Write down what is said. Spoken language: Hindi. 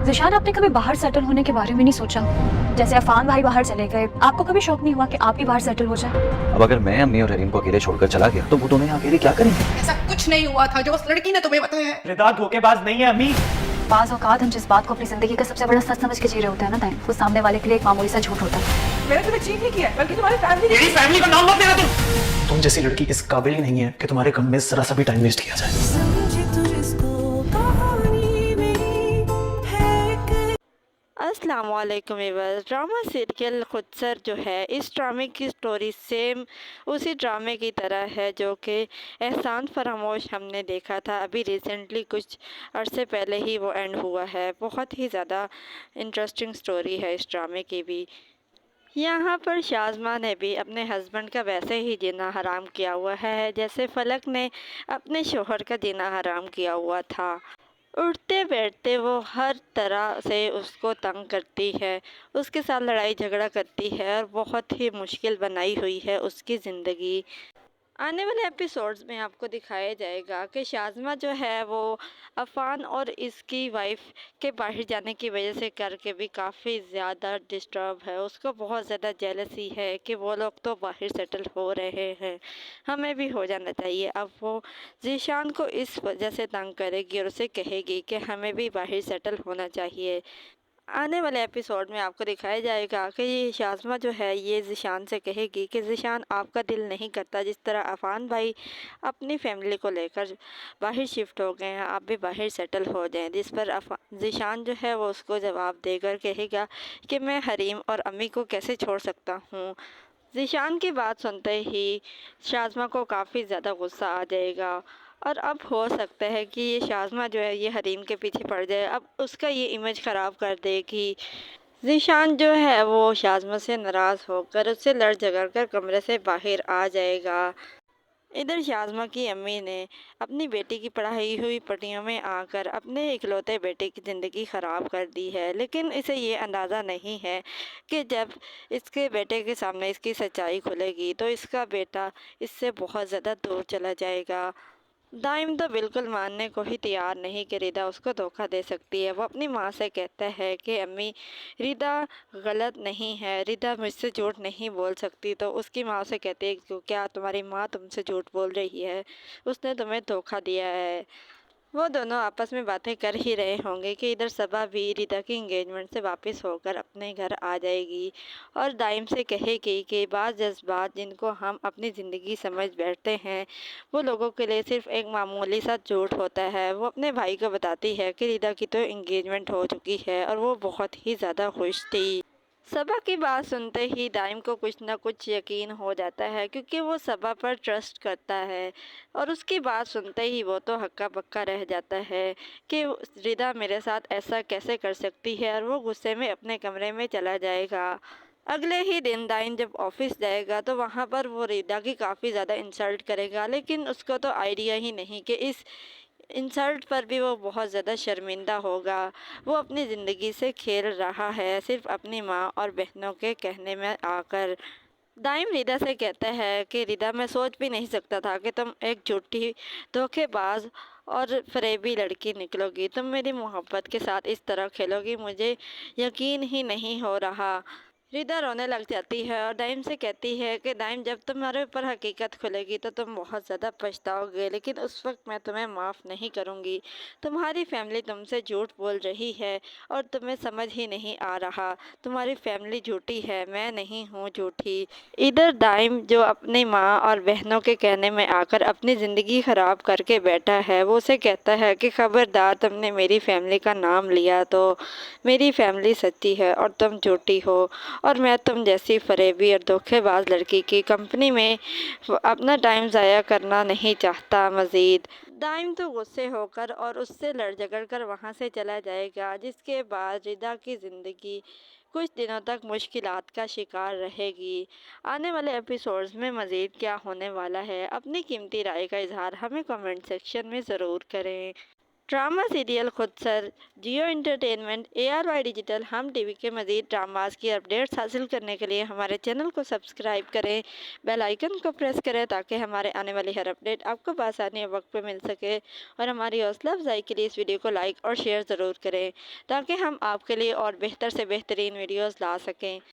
ज़िशान, आपने कभी बाहर सेटल होने के बारे में नहीं सोचा? जैसे अफान भाई बाहर चले गए, आपको कभी शौक नहीं हुआ कि आप भी बाहर सेटल हो जाए? अब अगर मैं अम्मी और हरीम को अकेले छोड़कर चला गया तो वो दोनों यहाँ अकेले क्या करेंगे? ऐसा कुछ नहीं हुआ था जो उस लड़की ने तुम्हें बताया है। रिदा धोखेबाज नहीं है अम्मी। बाज़ औक़ात हम जिस बात को अपनी ज़िंदगी का सबसे बड़ा सच समझ के जी रहे होते हैं ना टाइम, वो सामने वाले के लिए एक मामूली सा झूठ होता है। मैंने तुम्हें चीट नहीं किया है, बल्कि तुम्हारी फैमिली ने। मेरी फैमिली का नाम मत लेना तुम जैसी लड़की इस काबिल ही नहीं है कि तुम्हारे गम में जरा सा भी टाइम वेस्ट किया जाए। अस्सलाम वालेकुम व्यूअर्स। ड्रामा सीरियल खुदसर जो है, इस ड्रामे की स्टोरी सेम उसी ड्रामे की तरह है जो कि एहसान फरामोश हमने देखा था अभी रिसेंटली, कुछ अरसे पहले ही वो एंड हुआ है। बहुत ही ज़्यादा इंटरेस्टिंग स्टोरी है इस ड्रामे की भी। यहाँ पर शाज़मा ने भी अपने हस्बैंड का वैसे ही जीना हराम किया हुआ है जैसे फलक ने अपने शोहर का जीना हराम किया हुआ था। उठते बैठते वो हर तरह से उसको तंग करती है, उसके साथ लड़ाई झगड़ा करती है और बहुत ही मुश्किल बनाई हुई है उसकी ज़िंदगी। आने वाले एपिसोड्स में आपको दिखाया जाएगा कि शाज़मा जो है वो अफ़ान और इसकी वाइफ के बाहर जाने की वजह से करके भी काफ़ी ज़्यादा डिस्टर्ब है। उसको बहुत ज़्यादा जेलसी है कि वो लोग तो बाहर सेटल हो रहे हैं, हमें भी हो जाना चाहिए। अब वो ज़ीशान को इस वजह से तंग करेगी और उसे कहेगी कि हमें भी बाहर सेटल होना चाहिए। आने वाले एपिसोड में आपको दिखाया जाएगा कि ये शाज़मा जो है ये ज़ीशान से कहेगी कि ज़ीशान, आपका दिल नहीं करता जिस तरह अफ़ान भाई अपनी फैमिली को लेकर बाहर शिफ्ट हो गए हैं, आप भी बाहर सेटल हो जाएं। जिस पर ज़ीशान जो है वो उसको जवाब देकर कहेगा कि मैं हरीम और अम्मी को कैसे छोड़ सकता हूँ। ज़ीशान की बात सुनते ही शाज़मा को काफ़ी ज़्यादा गुस्सा आ जाएगा और अब हो सकता है कि ये शाज़मा जो है ये हरीम के पीछे पड़ जाए, अब उसका ये इमेज ख़राब कर देगी। ज़ीशान जो है वो शाज़मा से नाराज़ होकर उससे लड़ झगड़ कर कमरे से बाहर आ जाएगा। इधर शाज़मा की अम्मी ने अपनी बेटी की पढ़ाई हुई पट्टियों में आकर अपने इकलौते बेटे की ज़िंदगी ख़राब कर दी है, लेकिन इसे ये अंदाज़ा नहीं है कि जब इसके बेटे के सामने इसकी सच्चाई खुलेगी तो इसका बेटा इससे बहुत ज़्यादा दूर चला जाएगा। दाइम तो बिल्कुल मानने को ही तैयार नहीं कि रिदा उसको धोखा दे सकती है। वो अपनी माँ से कहता है कि अम्मी, रिदा गलत नहीं है, रिदा मुझसे झूठ नहीं बोल सकती। तो उसकी माँ से कहती है कि क्या तुम्हारी माँ तुमसे झूठ बोल रही है, उसने तुम्हें धोखा दिया है। वो दोनों आपस में बातें कर ही रहे होंगे कि इधर सबा भी रिदा की एंगेजमेंट से वापस होकर अपने घर आ जाएगी और दाइम से कहेगी कि बाज़ जज्बात जिनको हम अपनी ज़िंदगी समझ बैठते हैं वो लोगों के लिए सिर्फ एक मामूली सा झूठ होता है। वो अपने भाई को बताती है कि रिदा की तो एंगेजमेंट हो चुकी है और वो बहुत ही ज़्यादा खुश थी। सबा की बात सुनते ही दाइम को कुछ न कुछ यकीन हो जाता है क्योंकि वो सबा पर ट्रस्ट करता है और उसकी बात सुनते ही वो तो हक्का बक्का रह जाता है कि रिदा मेरे साथ ऐसा कैसे कर सकती है, और वो गुस्से में अपने कमरे में चला जाएगा। अगले ही दिन दाइन जब ऑफिस जाएगा तो वहाँ पर वो रिदा की काफ़ी ज़्यादा इंसल्ट करेगा, लेकिन उसको तो आइडिया ही नहीं कि इस इंसल्ट पर भी वो बहुत ज़्यादा शर्मिंदा होगा। वो अपनी ज़िंदगी से खेल रहा है सिर्फ अपनी माँ और बहनों के कहने में आकर। दाइम रिदा से कहता है कि रिदा, मैं सोच भी नहीं सकता था कि तुम एक झूठी, धोखेबाज और फरेबी लड़की निकलोगी। तुम मेरी मोहब्बत के साथ इस तरह खेलोगी, मुझे यकीन ही नहीं हो रहा। रिदा रोने लग जाती है और दाइम से कहती है कि दाइम, जब तुम्हारे ऊपर हकीकत खुलेगी तो तुम बहुत ज़्यादा पछताओगे, लेकिन उस वक्त मैं तुम्हें माफ़ नहीं करूँगी। तुम्हारी फैमिली तुमसे झूठ बोल रही है और तुम्हें समझ ही नहीं आ रहा। तुम्हारी फैमिली झूठी है, मैं नहीं हूँ झूठी। इधर दाइम जो अपनी माँ और बहनों के कहने में आकर अपनी ज़िंदगी ख़राब करके बैठा है, वो उसे कहता है कि खबरदार, तुमने मेरी फैमिली का नाम लिया तो मेरी फैमिली सच्ची है और तुम झूठी हो, और मैं तुम जैसी फरेबी और धोखेबाज लड़की की कंपनी में अपना टाइम ज़ाया करना नहीं चाहता। मज़ीद दाइम तो गुस्से होकर और उससे लड़ झगड़ कर वहाँ से चला जाएगा, जिसके बाद रिदा की ज़िंदगी कुछ दिनों तक मुश्किलात का शिकार रहेगी। आने वाले एपिसोड्स में मज़ीद क्या होने वाला है, अपनी कीमती राय का इजहार हमें कमेंट सेक्शन में ज़रूर करें। ड्रामा सीरियल खुदसर, जियो एंटरटेनमेंट, ARY डिजिटल, हम टीवी के मज़ीद ड्रामास की अपडेट्स हासिल करने के लिए हमारे चैनल को सब्सक्राइब करें, बेल आइकन को प्रेस करें ताकि हमारे आने वाली हर अपडेट आपको बआसानी वक्त पे मिल सके। और हमारी हौसला अफजाई के लिए इस वीडियो को लाइक और शेयर ज़रूर करें ताकि हम आपके लिए और बेहतर से बेहतरीन वीडियोज़ ला सकें।